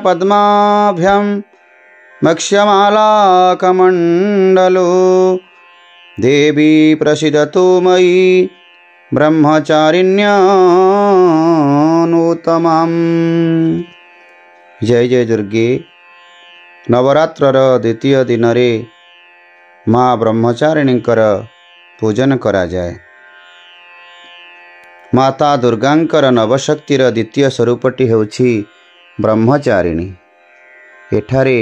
पद्माभ्यां मक्ष्यमालाकमण्डलो देवी प्रसीदतु मयि ब्रह्मचारिण्यानुत्तमाम्। जय जय दुर्गे। नवरात्रर द्वितीय दिन रे माँ ब्रह्मचारिणींकर पूजन करा जाए। माता दुर्गांकर नवशक्तिर द्वितीय स्वरूपटी हेउछि ब्रह्मचारिणी। एठारे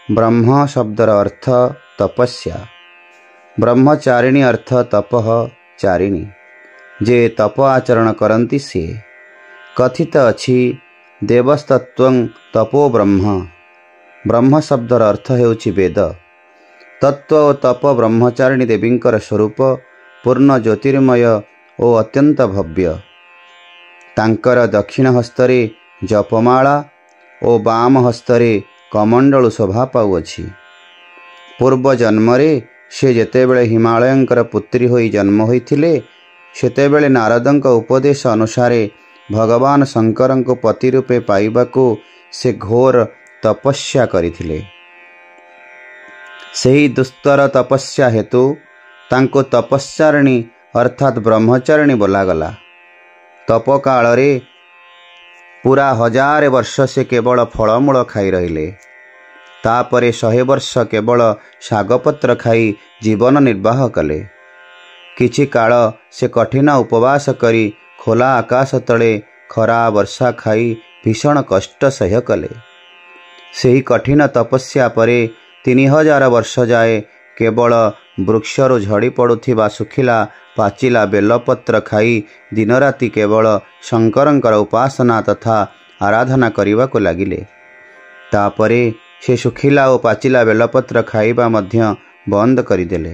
ब्रह्म शब्दर अर्थ तपस्या। ब्रह्मचारिणी अर्थ तपः चारिणी, जे तप आचरण करती से। कथित अछि देवस्तत्वं तपो ब्रह्म। ब्रह्म शब्दर अर्थ हेउछि वेद। तत्व और तप ब्रह्मचारिणी देवींकर स्वरूप पूर्ण ज्योतिर्मय और अत्यंत भव्य। तांकर दक्षिण हस्तरे जपमाला और बाम हस्तरे कमंडलु शोभा पाउअछि। पूर्व जन्मरे से जेतेबेले हिमालयंकर पुत्री होई जन्म होइथिले सेतेबेले नारदंक उपदेश अनुसारे भगवान शंकरंक पति रूपे पाइबाकू से घोर तपस्या करिथिले। सही दुस्तर तपस्या हेतु तांको तपस्यारिणी अर्थात ब्रह्मचारिणी बोलागला। तप कालरे पूरा 1000 वर्ष से केवल फलमूल खाई रहिले। तापरे 100 वर्ष केवल शागपत्र खाई जीवन निर्वाह कले। किछि काल से कठिन उपवास करी खोला आकाश तले खरा वर्षा खाई भीषण कष्ट सह्य कले। सही कठिन तपस्या परे 3000 वर्ष जाए केवल वृक्षरु झड़ी पड़ुथिबा सुखिला पाचिला बेलपत्र खाई दिन राति केवल शंकरंकर उपासना तथा आराधना करिबा को लागिले। तापरे से सुखिला और पाचिला बेलपत्र खाइबा मध्य बंद करिदेले।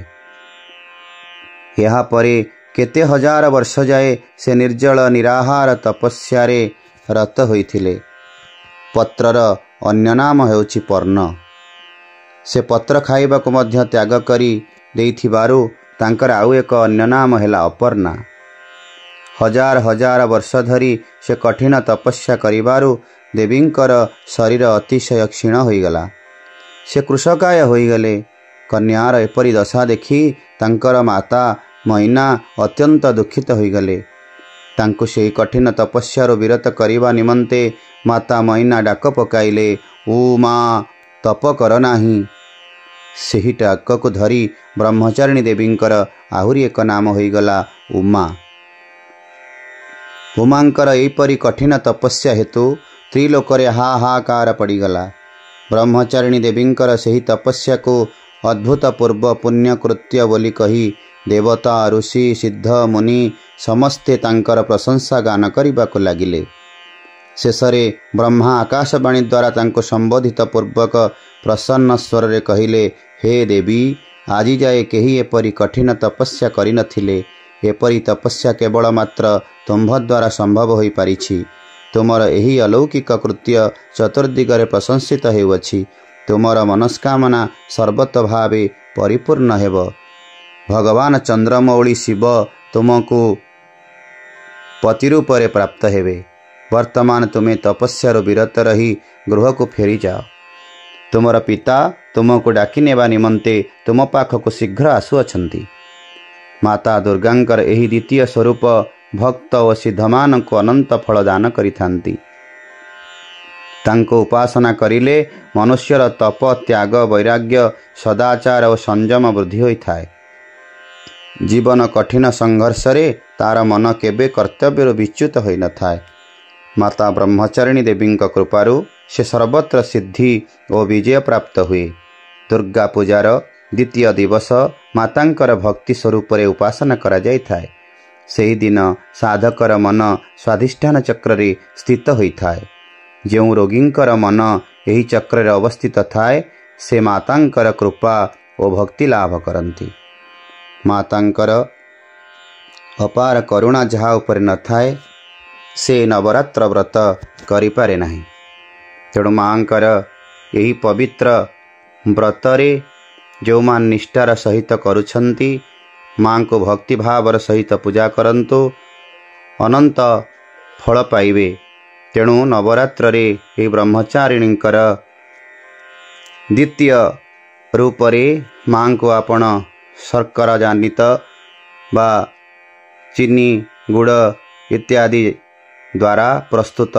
यहाँ परे केते हजार वर्ष जाए से निर्जल निराहार तपस्यारे रत होइथिले। पत्रर अन्य नाम हेउछि पर्ण। से पत्र खाइबा को मध्य त्याग करी देइथिबारु तांकर आउ एक अन्य नाम हेला अपर्णा। 1000 वर्ष धरी से कठिन तपस्या करिबारु देवींकर शरीर अतिशय क्षीण होइगला। से कृशकाय होइगले। कन्यार एपरी दशा देखी तांकर माता मैना अत्यंत दुखित होइगले। तांको से कठिन तपस्यारु विरत करिबा निमंते माता मैना डाक पकाइले, ओ माँ तप कर नाही। सेही डाक को धरी ब्रह्मचारिणी देवींकर आहुरी एक नाम होइगला उमा। उमांकर एपरी कठिन तपस्या हेतु त्रिलोकरे हाहाकार पड़ीगला। ब्रह्मचारिणी देवींकर सेही तपस्या को अद्भुतपूर्व पुण्यकृत्य बोली कही देवता ऋषि सिद्ध मुनि समस्ते तांकर प्रशंसा गान करने को लगिले। शेषरे ब्रह्मा आकाशवाणी द्वारा तांको संबोधित पूर्वक प्रसन्न स्वर रे कहिले, हे देवी, आजि जाए केही एपरी कठिन तपस्या करि नथिले। एपरी तपस्या केवल मात्र तुम्भ द्वारा संभव होई पारिछि। तुमर एही अलौकिक कृत्य चतुर्दिगरे प्रशंसित हेउअछि। तुमर मनस्कामना सर्वत भावे परिपूर्ण हेब। भगवान चंद्रमौली शिव तुमको पति रूपरे प्राप्त हेबे। वर्तमान तुम्हें तपस्यारु विरत रही गृह को फेरी जाओ। तुमर पिता तुमको डाकी नेबा निमंते तुम पाखक शीघ्र आसुअछंती। माता दुर्गांकर एही द्वितीय स्वरूप भक्त और सिद्धमान को अनंत फल दान करिथांती। तांको उपासना करिले मनुष्यर तप त्याग वैराग्य सदाचार और संयम वृद्धि होइथाय। जीवन कठिन संघर्ष रे तार मन केबे कर्तव्य विच्युत होई न थाए। माता ब्रह्मचारिणी देवी कृपारु से सर्वत्र सिद्धि और विजय प्राप्त हुए। दुर्गा पूजार द्वितीय दिवस मातांकर भक्ति स्वरूप रे उपासना करा जाय थाए। सेही दिन साधकर मन स्वाधिष्ठान चक्र रे स्थित होइथाए। जो रोगींकर मन यही चक्र रे अवस्थित थाए से मातांकर कृपा और भक्ति लाभ करती। मातांकर अपार करुणा जहा उपर न थाए से नवरात्र व्रत करिपारे नाही। तेणु मांकर यही पवित्र व्रतरे जो मान निष्ठार सहित करुछंती मां को भक्ति भावर सहित पूजा करंतु अनंत फल पाइबे। तेणु नवरात्रे ए ब्रह्मचारिणींकर द्वितीय रूपरे माँ को आपण शर्करा जानित बा चीनी गुड़ इत्यादि द्वारा प्रस्तुत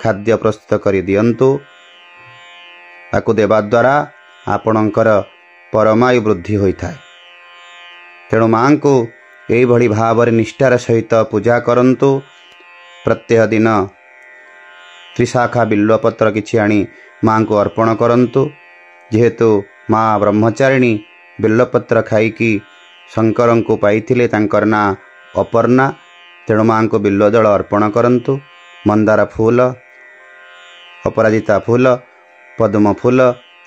खाद्य प्रस्तुत कर दियंतु। ताकू देवा द्वारा आपणकर परमायु वृद्धि होता है। तेणु माँ को यही भाव निष्ठार सहित पूजा करंतु। प्रत्येक दिन त्रिशाखा बिल्वपत्र किछि आनी माँ को अर्पण करंतु। जेहेतु माँ ब्रह्मचारिणी बिल्वपत्र खाईकी शंकर को पाइथिले, तांकर ना अपर्णा। तेणु माँ को बिल्वदल अर्पण करंतु। मंदार फूल, अपराजिता फूल, पद्म फूल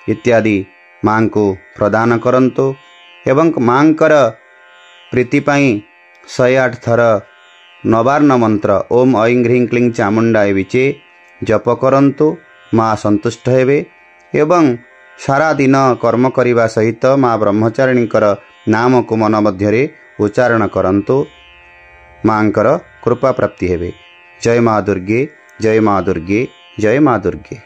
इत्यादि माँ को प्रदान करंतु। एवं माँकर प्रीति पाई 108 थर नवार्ण मंत्र ओम ऐं ह्रीं क्लीं चामुंडाय विचे जप करंतु। माँ संतुष्ट हेबे एवं सारा दिन कर्म करिबा सहित माँ ब्रह्मचारिणीकर नाम को मन मध्यरे उच्चारण करंतु। माँकर कृपा प्राप्ति हेबे। जय माँ दुर्गे, जय माँ दुर्गे, जय माँ दुर्गे।